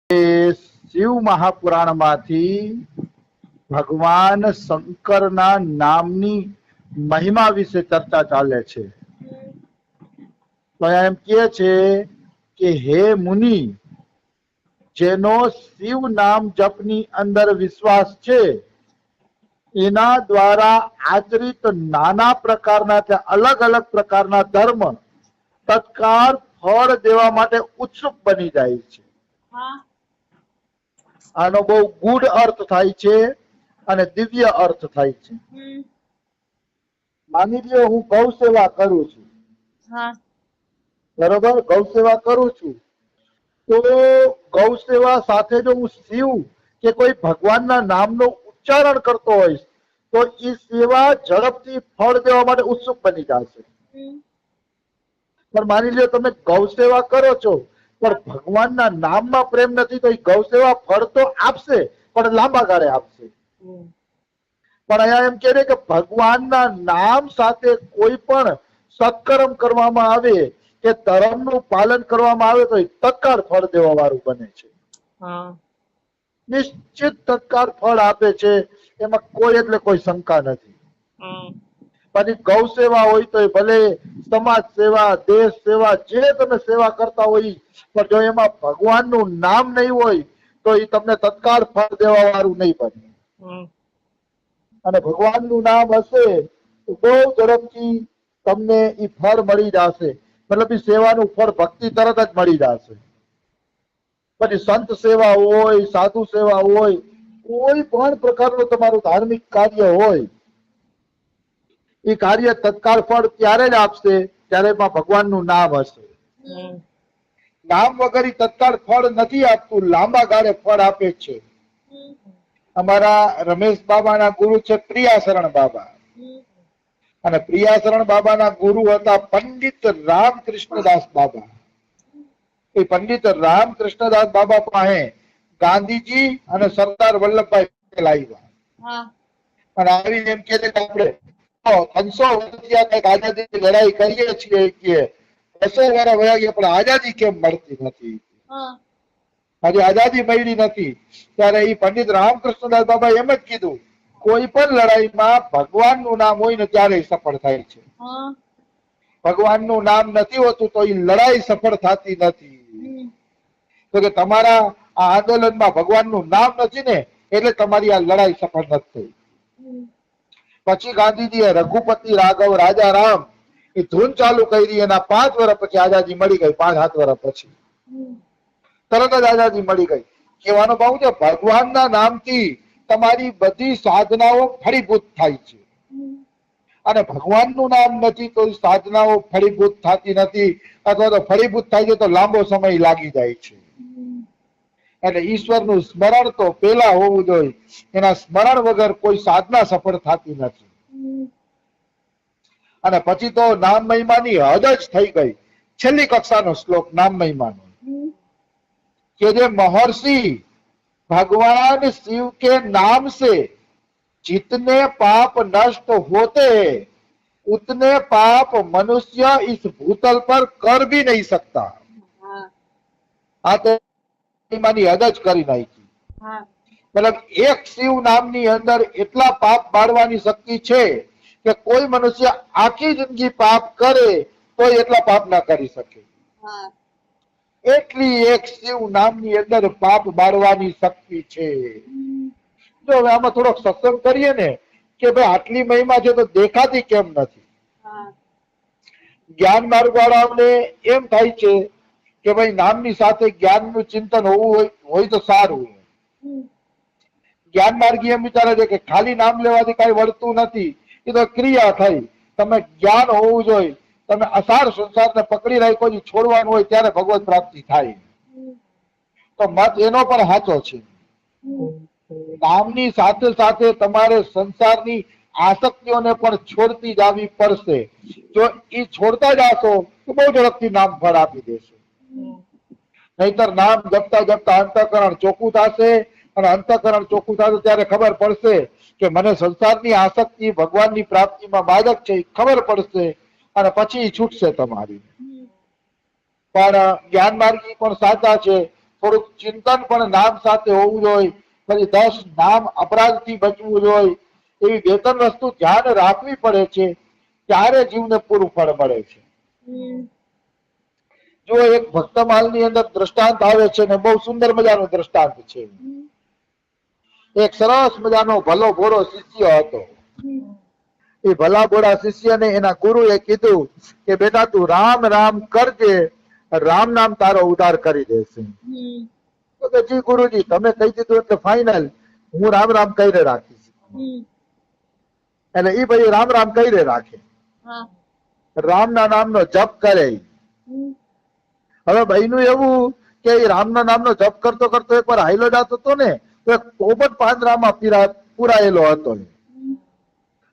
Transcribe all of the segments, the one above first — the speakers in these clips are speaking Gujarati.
શિવ મહાપુરાણમાંથી ભગવાન શંકરના નામની મહિમા વિશે ચર્ચા ચાલે છે. તો એમ કહે છે કે હે મુનિ, જેનો શિવ નામ જપની અંદર વિશ્વાસ છે, એના દ્વારા આચરિત નાના પ્રકારના અલગ અલગ પ્રકારના ધર્મ તત્કાળ ફળ દેવા માટે ઉત્સુક બની જાય છે. આનો બહુ ગૂઢ અર્થ થાય છે અને દિવ્ય અર્થ થાય છે. માની લ્યો હું ગૌ સેવા કરું છું, બરોબર, ગૌ સેવા કરું છું, તો ગૌ સેવા સાથે જો હું શિવ કે કોઈ ભગવાનના નામનો ઉચ્ચારણ કરતો હોઈશ તો એ સેવા ઝડપથી ફળ દેવા માટે ઉત્સુક બની જશે. પણ માની લ્યો તમે ગૌ સેવા કરો છો પણ ભગવાનના નામમાં પ્રેમ નથી, તો એ ગૌ સેવા ફળ તો આપશે પણ લાંબા ગાળે આપશે. પણ અહીંયા એમ કહે કે ભગવાનના નામ સાથે કોઈ પણ સત્કર્મ કરવામાં આવે કે ધર્મનું પાલન કરવામાં આવે તો એ તત્કાળ ફળ દેવા વાળું બને છે. નિશ્ચિત તત્કાળ ફળ આપે છે, એમાં કોઈ એટલે કોઈ શંકા નથી. પછી ગૌ સેવા હોય તો ભલે સમાજ સેવા, દેશ સેવા, જે તમે સેવા કરતા હોય, પણ જો એમાં ભગવાનનું નામ નહીં હોય તો એ તમને તત્કાળ ફળ દેવા વાળું નહીં બને. અને ભગવાનનું નામ હશે તો બહુ ઝડપથી તમને એ ફળ મળી જશે. મતલબ એ સેવાનું ફળ ભક્તિ તરત જ મળી જશે. પછી સંત સેવા હોય, સાધુ સેવા હોય, કોઈ પણ પ્રકારનું તમારું ધાર્મિક કાર્ય હોય, એ કાર્ય તત્કાળ ફળ ત્યારે જ આપશે ત્યારે એમાં ભગવાનનું નામ હશે. નામ વગર તત્કાળ ફળ નથી આપતું, લાંબા ગાળે ફળ આપે છે. અમારા રમેશ બાબાના ગુરુ છે પ્રિયાશરણ બાબા, અને પ્રિયાશરણ બાબાના ગુરુ હતા પંડિત રામકૃષ્ણદાસ બાબા. એ પંડિત રામકૃષ્ણદાસ બાબા પાસે ગાંધીજી અને સરદાર વલ્લભભાઈ લાવ્યા અને આવી એમ કે આપણે 500 વર્ષથી આઝાદી લડાઈ કરીએ છીએ કે 200 વર્ષ વયા ગયા પણ આઝાદી કેમ મળતી નથી, હજી આઝાદી મળી નથી. ત્યારે એ પંડિત રામકૃષ્ણદાસ બાબા એમ જ કીધું, કોઈ પણ લડાઈમાં ભગવાનનું નામ હોય ને ત્યારે સફળ થાય છે. ભગવાનનું નામ નથી હોતું તો એ લડાઈ સફળ થતી નથી. તો કે તમારા આ આંદોલનમાં ભગવાનનું નામ નથી ને એટલે તમારી આ લડાઈ સફળ નથી થઈ. પછી ગાંધીજીએ રઘુપતિ રાઘવ રાજારામ એ ધૂન ચાલુ કરી, એના 5 વર્ષ પછી આઝાદી મળી ગઈ. 5-7 વર્ષ પછી તરત જ આઝાદી મળી ગઈ. કહેવાનો ભાવ છે ભગવાનના નામથી તમારી બધી સાધનાઓ ફળીભૂત થાય છે, અને ભગવાનનું નામ નથી તો સાધનાઓ ફળીભૂત થતી નથી, અથવા તો ફળીભૂત થાય છે તો લાંબો સમય લાગી જાય છે. એટલે ઈશ્વરનું સ્મરણ તો પેલા હોવું જોઈએ. એના સ્મરણ વગર કોઈ સાધના સફળ થતી નથી. અને પછી તો નામ મહિમાની હદ જ થઈ ગઈ. છેલ્લી કક્ષાનો શ્લોક નામ મહિમાનો કે જે महर्षि भगवान शिव के नाम से जितने पाप नष्ट होते हैं उतने पाप मनुष्य इस भूतल पर कर भी नहीं सकता. આ તો માની હદ જ કરી નાખી. મતલબ એક શિવ નામની અંદર એટલા પાપ બાળવાની શક્તિ છે કે કોઈ મનુષ્ય આખી જિંદગી પાપ કરે તો એટલા પાપ ના કરી શકે. એટલી એક શિવ નામની અંદર પાપ બાળવાની શક્તિ છે. જો હવે આમાં થોડોક સત્સંગ કરીએ ને કે ભાઈ આટલી મહિમા છે તો દેખાતી કેમ નથી. જ્ઞાન માર્ગ વાળાઓને એમ થાય છે કે ભાઈ નામની સાથે જ્ઞાનનું ચિંતન હોવું હોય તો સારું. જ્ઞાન માર્ગી એમ વિચારે છે કે ખાલી નામ લેવાથી કઈ વળતું નથી, એ તો ક્રિયા થઈ. તમે જ્ઞાન હોવું જોઈએ. તમે અસાર સંસારને પકડી રાખ્યો છોડવાનું હોય ત્યારે ભગવત પ્રાપ્તિ થાય. તો મત એનો પણ સાચો છે. નામની સાથે સાથે તમારે સંસારની આસક્તિઓને પણ છોડતી જવી પડશે. જો એ છોડતા જાશો તો બહુ ઝડપથી નામ ફળ આપી દેશે. નહીતર નામ જપતા જપતા અંતઃકરણ ચોખ્ખું થશે, અને અંતઃકરણ ચોખ્ખું થશે ત્યારે ખબર પડશે કે મને સંસારની આસક્તિ ભગવાનની પ્રાપ્તિમાં બાધક છે, ખબર પડશે અને પછી છૂટશે તમારી. પણ જ્ઞાન માર્ગી પણ સાચા છે. થોડુંક ચિંતન પણ નામ સાથે હોવું જોઈએ, પછી 10 નામ અપરાધથી બચવું જોઈએ, એવી 2-3 વસ્તુ ધ્યાન રાખવી પડે છે, ત્યારે જીવને પૂરું ફળ મળે છે. જો એક ભક્તમાલની અંદર દ્રષ્ટાંત આવે છે ને બહુ સુંદર મજાનું દ્રષ્ટાંત છે. એક સરસ મજાનો ભલો ભોળો શિષ્ય હતો. એ ભલા ભોળા શિષ્યને એના ગુરુએ કીધું કે બેટા તું રામ રામ કરજે, રામ નામ તારો ઉદ્ધાર કરી દેશે. તો કે જી ગુરુજી તમે કહી દીધું એટલે ફાઇનલ, હું રામ રામ કઈ રાખીશ. એટલે એ ભાઈ રામ રામ કઈ રાખે, રામના નામનો જપ કરે. હવે ભાઈનું એવું કે રામના નામનો જપ કરતો કરતો એકવાર હાઈલો જતો હતો ને, તો એક પોપટ પાંજરામાં પુરાયેલો હતો,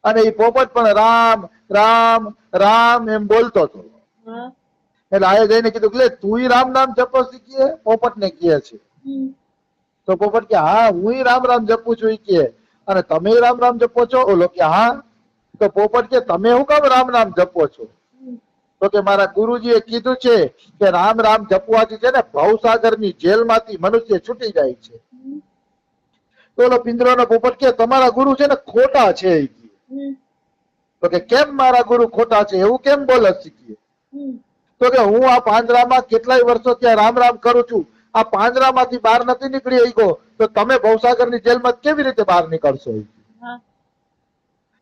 અને એ પોપટ પણ રામ રામ રામ એમ બોલતો હતો. એટલે આ જઈને કીધું કે તું રામ નામ જપો શીખીએ, પોપટ ને કહે છે. તો પોપટ કે હા હું રામ રામ જપું છું કે, અને તમે રામ રામ જપો છો? ઓલો કે હા. તો પોપટ કે તમે શું કામ રામ નામ જપો છો? તો કે મારા ગુરુજીએ કીધું છે કે રામ રામ જપવાથી છે ને ભવસાગરની જેલમાંથી મનુષ્ય છૂટી જાય છે. તો ઓલો પિંજરોનો પોપટ કે તમારા ગુરુ છે ને ખોટા છે. તો કે કેમ મારા ગુરુ ખોટા છે, એવું કેમ બોલે શીખીએ? તો કે હું આ પાંજરામાં કેટલાય વર્ષો ત્યાં રામ રામ કરું છું, આ પાંજરામાંથી બહાર નથી નીકળી ગયો, તો તમે ભવસાગરની જેલમાં કેવી રીતે બહાર નીકળશો?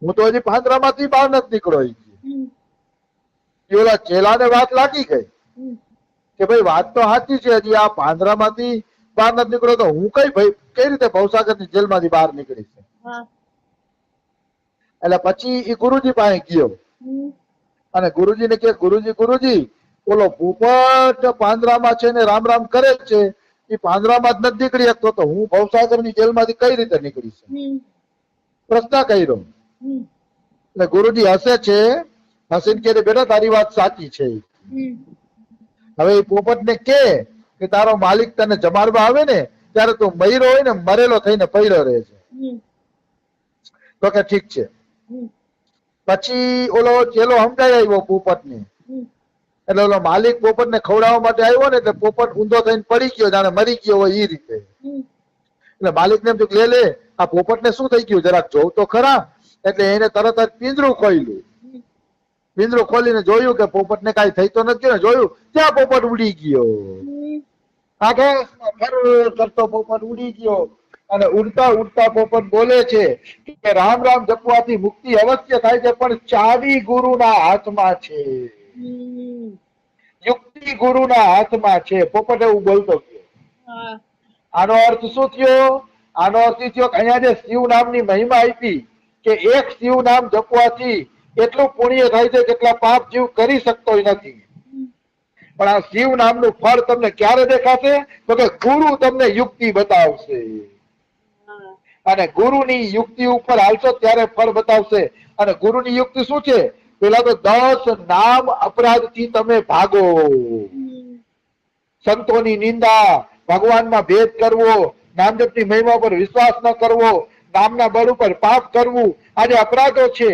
હું તો હજી પાંજરામાંથી બહાર નથી નીકળ્યો. ઓલા ચેલાને વાત લાગી ગઈ કે ભાઈ વાત તો સાચી છે, હજી આ પાંજરામાંથી બહાર નથી નીકળ્યો તો હું કઈ રીતે ભવસાગરની જેલમાંથી બહાર નીકળીશ? એટલે પછી એ ગુરુજી પાસે ગયો અને ગુરુજીને કે ગુરુજી ઓલો પોપટ પાંજરામાં છે ને રામ રામ કરે છે, એ પાંજરામાં જ નથી નીકળી શકતો, તો હું ભવસાગરની જેલમાંથી કઈ રીતે નીકળીશ? પ્રશ્ન કર્યો. એટલે ગુરુજી હસે છે, હસીને કે બેટા તારી વાત સાચી છે. હવે એ પોપટ ને કે તારો માલિક તને જમાડવા આવે ને ત્યારે તું મયરો હોય ને મરેલો થઈને પડ્યો રહે છે. તો કે ઠીક છે. પછી ઓલો ચેલો સમજાય આવ્યો પોપટ ને, એટલે ઓલો માલિક પોપટ ને ખવડાવવા માટે આવ્યો ને, એટલે પોપટ ઊંધો થઈને પડી ગયો, જાણે મરી ગયો હોય એ રીતે. એટલે માલિક ને એમ થયું લે આ પોપટ ને શું થઈ ગયું, જરાક જોવ તો ખરા. એટલે એને તરત જ પિંજરું ખોલ્યું. પિંજરું ખોલીને જોયું કે પોપટ ને કઈ થઈ તો નથી ને, જોયું ત્યાં પોપટ ઉડી ગયો. આકાશમાં કરતો પોપટ ઉડી ગયો, અને ઉડતા ઉડતા પોપટ બોલે છે કે રામ રામ જપવાથી મુક્તિ અવશ્ય થાય છે, પણ ચાવી ગુરુના હાથમાં છે, યુક્તિ ગુરુના હાથમાં છે. પોપટ એવું બોલતો ગયો. આનો અર્થ શું થયો? આનો અર્થ એ થયો કે અહીંયા જે શિવ નામની મહિમા આપી કે એક શિવ નામ જપવાથી એટલું પુણ્ય થાય છે કેટલા પાપ જીવ કરી શકતો નથી. પણ આ શિવ નામનું ફળ તમને ક્યારે દેખાશે? તો કે ગુરુ તમને યુક્તિ બતાવશે, અને ગુરુની યુક્તિ ઉપર હાલશો ત્યારે ફળ બતાવશે. અને ગુરુની યુક્તિ શું છે? પેલા તો 10 નામ અપરાધથી તમે ભાગો. સંતોની નિંદા, ભગવાનમાં ભેદ કરવો, નામજપની મહિમા પર વિશ્વાસ ન કરવો, નામના બળ ઉપર પાપ કરવું, આ જે અપરાધો છે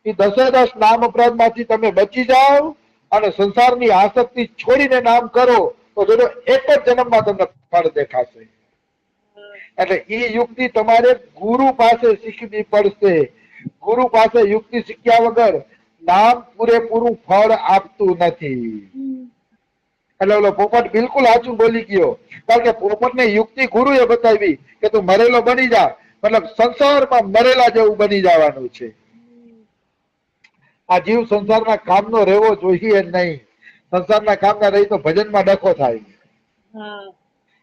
એ 10 નામ અપરાધમાંથી તમે બચી જાઓ અને સંસારની આસક્તિ છોડીને નામ કરો તો જોજો એક જ જન્મમાં તમને ફળ દેખાશે. એટલે એ યુક્તિ તમારે ગુરુ પાસે શીખવી પડશે. ગુરુ પાસે યુક્તિ શીખ્યા વગર નામ પૂરેપૂરું ફળ આપતું નથી. એટલે ઓલો પોપટ બિલકુલ સાચું બોલી ગયો, કારણ કે પોપટને યુક્તિ ગુરુએ બતાવી કે તું મરેલો બની જા, મતલબ સંસારમાં મરેલા જેવું બની જવાનું છે. આ જીવ સંસારના કામનો રહેવો જોઈએ નહીં. સંસારના કામના રહી તો ભજનમાં ડખો થાય.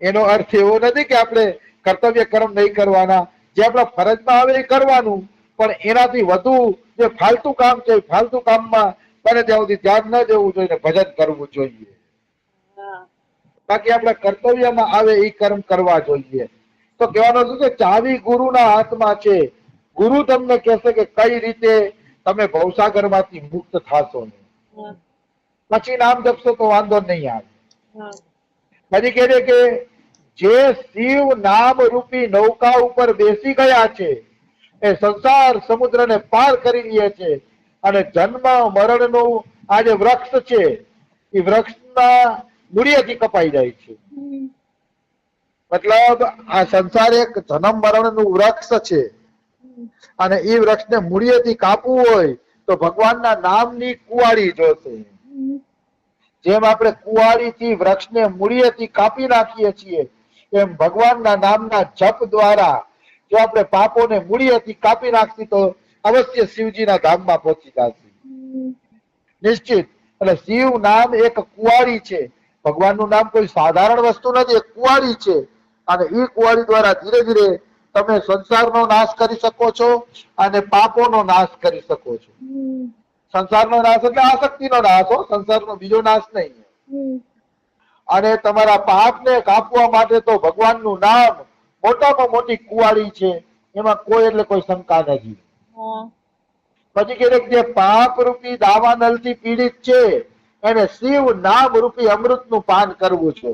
એનો અર્થ એવો નથી કે આપણે કર્તવ્ય કર્મ નહીં કરવાના, જે આપણા ફરજમાં આવે એ કરવાનું, પણ એનાથી વધુ જે ફાલતુ કામ છે ફાલતુ કામમાં બને ત્યાં સુધી ધ્યાન ન દેવું જોઈએ, ભજન કરવું જોઈએ. બાકી આપણા કર્તવ્યમાં આવે એ કર્મ કરવા જોઈએ. તો કહેવાનો શું છે? ચાવી ગુરુના હાથમાં છે. ગુરુ તમને કહેશે કે કઈ રીતે તમે ભવસાગર માંથી મુક્ત થશો. પછી નામ જપશો તો વાંધો નહીં આવે. પછી કહે કે જે શિવ નામ રૂપી નૌકા ઉપર બેસી ગયા છે એ સંસાર સમુદ્રને પાર કરી લે છે, અને જન્મ મરણનું આ જે વૃક્ષ છે એ વૃક્ષના મૂળિયેથી કપાઈ જાય છે. મતલબ આ સંસાર એક જન્મ મરણ નું વૃક્ષ છે અને એ વૃક્ષને મૂળિયેથી કાપવું હોય તો ભગવાનના નામની કુવાડી જોશે. જેમ આપણે કુવાડીથી વૃક્ષને મૂળિયેથી કાપી નાખીએ છીએ એમ ભગવાનના નામના જપ દ્વારા જો આપણે પાપોને મૂળિયેથી કાપી નાખી તો અવશ્ય શિવજીના ધામમાં પહોંચી જશે નિશ્ચિત. એટલે શિવ નામ એક કુવાડી છે. ભગવાનનું નામ કોઈ સાધારણ વસ્તુ નથી, એક કુવાડી છે અને એ કુવાડી દ્વારા ધીરે ધીરે તમે સંસારનો નાશ કરી શકો છો અને પાપોનો નાશ કરી શકો છો. સંસારનો નાશ એટલે આસક્તિનો નાશ હો, સંસારનો બીજો નાશ નહીં. અને તમારા પાપને કાપવા માટે તો ભગવાનનું નામ મોટામાં મોટી કુવાડી છે, એમાં કોઈ એટલે કોઈ શંકા નથી. પછી કે જે પાપ રૂપી દાવાનળથી પીડિત છે એને શિવ નામ રૂપી અમૃતનું પાન કરવું છે.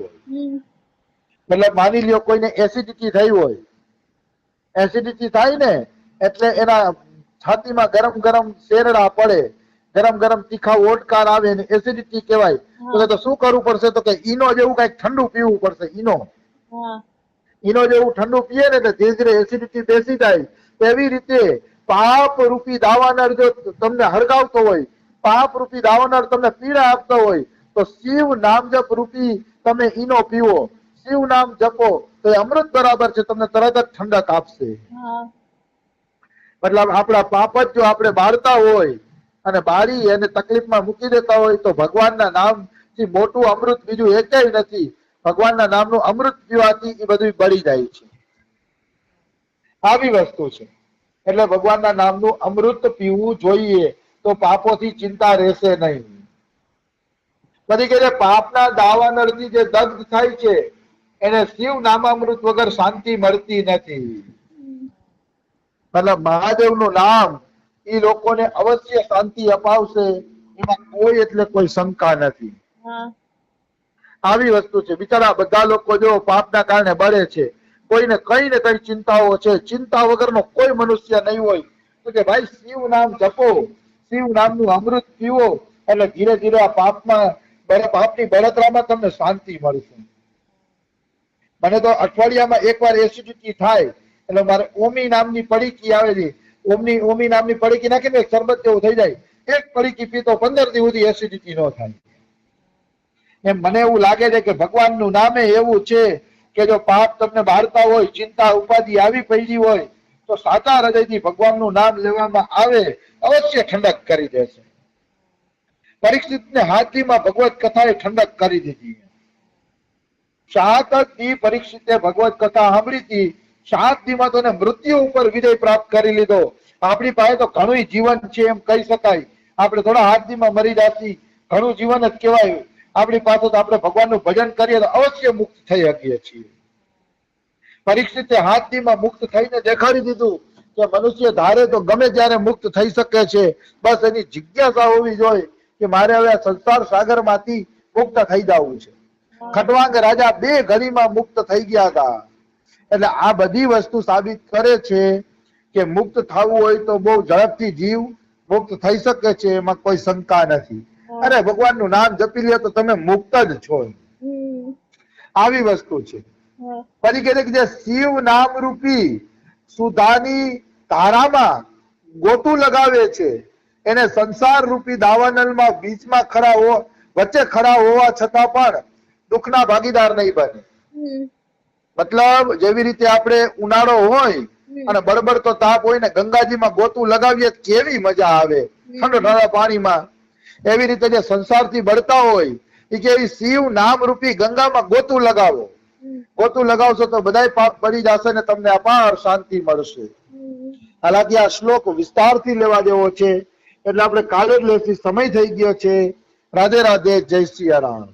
એટલે માની લ્યો કોઈને એસિડિટી થઈ હોય, એસિડિટી થાય ને એટલે એના છાતીમાં ગરમ ગરમ શેરડા પડે, ગરમ ગરમ તીખા ઓડકાર આવે ને એસિડિટી કહેવાય. તો શું કરવું પડશે? તો કે ઈનો જેવું કઈક ઠંડુ પીવું પડશે. ઈનો જેવું ઠંડુ પીએ ને એટલે ધીરે ધીરે એસિડિટી બેસી જાય. એવી રીતે પાપ રૂપી દાવાનળ જો તમને હળગાવતો હોય, પાપ રૂપી દાવાનળ તમને પીડા આપતો હોય તો શિવ નામ જપ રૂપી તમે ઈનો પીવો, શિવ નામ જપો તો એ અમૃત બરાબર છે, તમને તરત જ ઠંડક આપશે. મતલબ આપણા પાપ જ જો આપણે બાળતા હોય અને બાળી અને તકલીફમાં મૂકી દેતા હોય તો ભગવાનના નામ થી મોટું અમૃત બીજું એકેય નથી. ભગવાનના નામનું અમૃત પીવાથી એ બધું બળી જાય છે. આવી વસ્તુ છે. એટલે ભગવાનના નામનું અમૃત પીવું જોઈએ તો પાપોથી ચિંતા રહેશે નહીં. પછી કે પાપના દાવાનળથી જે દગ્ધ થાય છે એને શિવ નામામૃત વગર શાંતિ મળતી નથી. મતલબ મહાદેવનું નામ એ લોકોને અવશ્ય શાંતિ અપાવશે, એમાં કોઈ એટલે કોઈ શંકા નથી. આવી વસ્તુ છે. બિચારા બધા લોકો જો પાપના કારણે બળે છે, કોઈને કઈ ને કઈ ચિંતાઓ છે, ચિંતા વગરનો કોઈ મનુષ્ય નહીં હોય તો કે ભાઈ શિવ નામ જપો, શિવ નામનું અમૃત પીવો એટલે ધીરે ધીરે આ પાપની બળતરામાં તમને શાંતિ મળશે. મને તો અઠવાડિયામાં એકવાર એસિડિટી થાય એટલે મારે ઓમી નામની પડીકી આવેલી, ઓમી નામની પડીકી નાખીને એક શરબત જેવું થઈ જાય, એક પડીકી પીતો 15 દી સુધી એસિડિટી ન થાય. એમ મને એવું લાગે છે કે ભગવાનનું નામે એવું છે કે જો પાપ તમને બાળતા હોય, ચિંતા ઉપાધિ આવી પડી હોય તો સાચા હૃદયથી ભગવાનનું નામ લેવામાં આવે અવશ્ય ઠંડક કરી દેશે. પરીક્ષિતને હાથીમાં ભગવત કથાએ ઠંડક કરી દીધી. 7 દી પરીક્ષિતે ભગવત કથા સાંભળી હતી, 7 દીમાં તો મૃત્યુ ઉપર વિજય પ્રાપ્ત કરી લીધો. આપણી પાસે તો ઘણું જીવન છે એમ કહી શકાય. આપણે થોડા 7 દીમાં મરી જાતી, ઘણું જીવન જ કહેવાય. આપણી પાસે તો આપણે ભગવાનનું ભજન કરીએ તો અવશ્ય મુક્ત થઈ શકીએ છીએ. પરીક્ષિતે 7 દીમાં મુક્ત થઈને દેખાડી દીધું કે મનુષ્ય ધારે તો ગમે ત્યારે મુક્ત થઈ શકે છે, બસ એની જિજ્ઞાસા હોવી જોઈએ કે મારે હવે આ સંસાર સાગરમાંથી મુક્ત થઈ જવું છે. ખટવાંગ રાજા 2 ઘડીમાં મુક્ત થઈ ગયા હતા. એટલે આ બધી વસ્તુ સાબિત કરે છે કે મુક્ત થવું હોય તો બહુ ઝડપથી જીવ મુક્ત થઈ શકે છે, એમાં કોઈ શંકા નથી. અરે ભગવાનનું નામ જપી લે તો તમે મુક્ત જ છો. આવી વસ્તુ છે. પછી કહે કે જે શિવ નામ રૂપી સુધાની ધારામાં ગોતું લગાવે છે એને સંસાર રૂપી દાવાનળમાં બીચમાં વચ્ચે ખડા હોવા છતાં પણ દુઃખના ભાગીદાર નહીં બને. મતલબ જેવી રીતે આપણે ઉનાળો હોય અને બળબડતો તાપ હોય ને ગંગાજીમાં ગોતું લગાવીએ કેવી મજા આવે ઠંડા પાણીમાં, એવી રીતે જે સંસારથી બળતા હોય એ કે શિવ નામ રૂપી ગંગામાં ગોતું લગાવો. ગોતું લગાવશો તો બધાય પાપ બળી જશે ને તમને અપાર શાંતિ મળશે. હાલાકી આ શ્લોક વિસ્તારથી લેવા જેવો છે એટલે આપણે કાલે જ લેશું. સમય થઈ ગયો છે. રાધે રાધે. જય સિયા રામ.